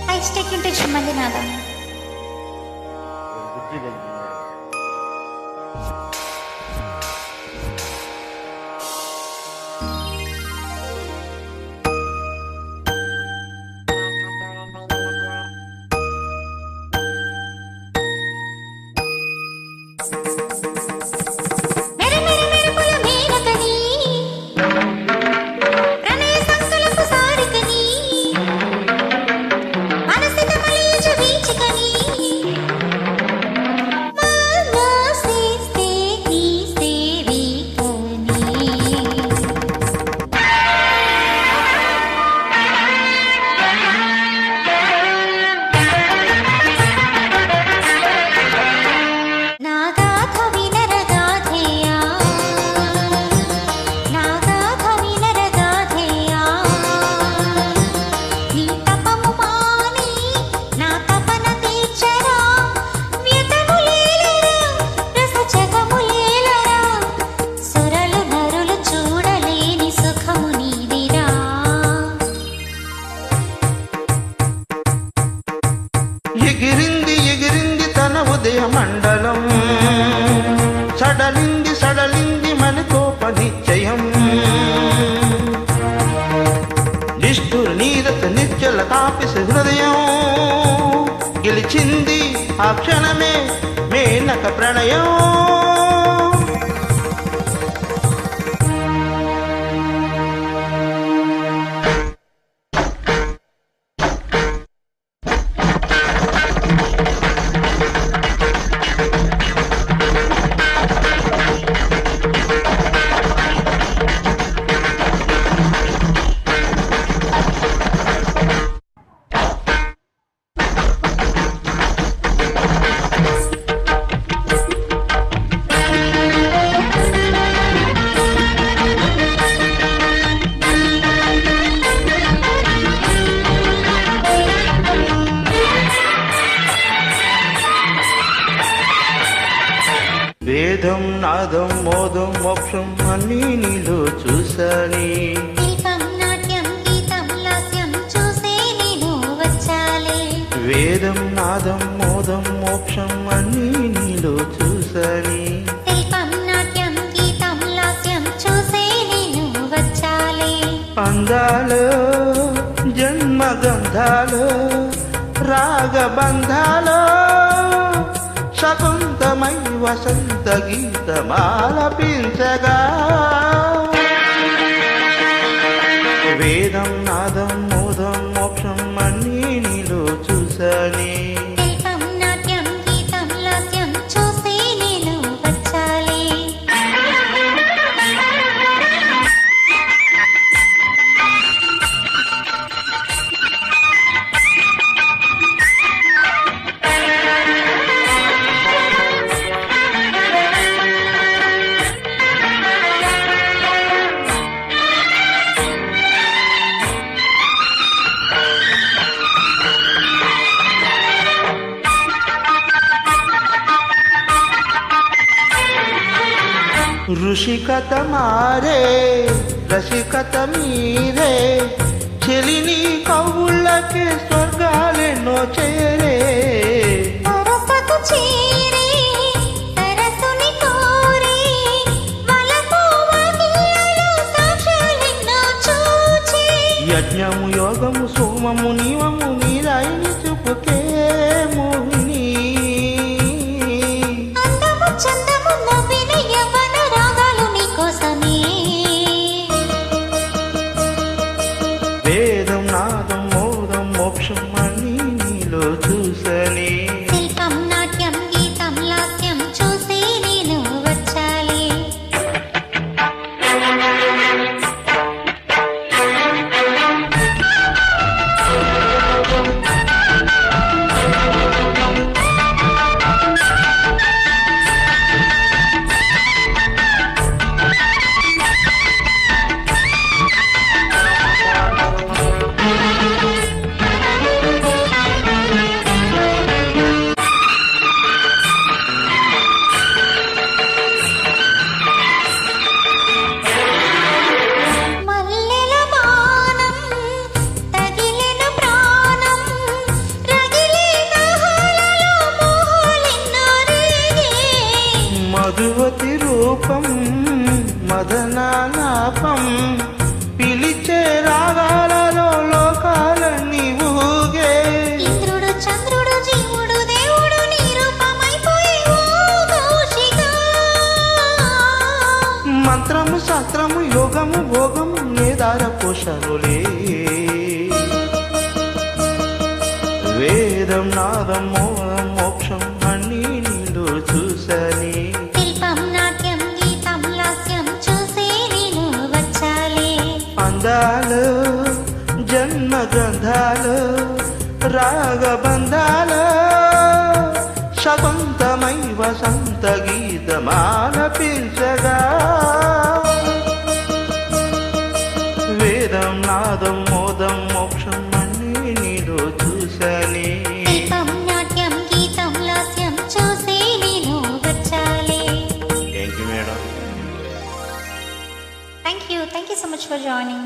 I stick into Shimadinada. మండలం సడలింది సడలింది మనకోపనిశ్చయం నిష్ఠుర నీరస నిశ్చల తాపిస హృదయం గెలిచింది ఆ క్షణమే మేనక ప్రణయం వేదం నాదం మోదం మోక్షం అన్నీ నీలో చూసాని వేదం నాదం మోదం మోక్షం అన్నీ నీలో చూసాని అందాలు జన్మగంధాలు రాగబంధాలు శకుంతమై వసంత గీతమాలపించగా వేదం నాదం మోదం మోక్షం అన్నీ నీలో చూసాని ఋషికత మారే రసికత మీరే చెలిని కవుళ్ళకి స్వర్గాలెన్నో చేరే యజ్ఞము యోగము సోమము నియమము నీరాయిని చూపుకే మోహిని వేదం నాదం మోదం మోక్షం అన్నీ నీలో చూసని పరవశములే. వేదం నాదం మోదం మోక్షం అన్నీ నీలో చూసని. శిల్పం నాట్యం గీతం లాస్యం చూసే నేను వచ్చాలే. అందాలు జన్మ గంధాలు రాగబంధాలు శవంతమై వసంత గీతమాలపించగా. వేదం నాదం మోదం మోక్షం అన్నీ నీలో చూసని. శిల్పం నాట్యం గీతం లాస్యం చూసే నేను వచ్చాలే. Thank you madam. Thank you so much for joining.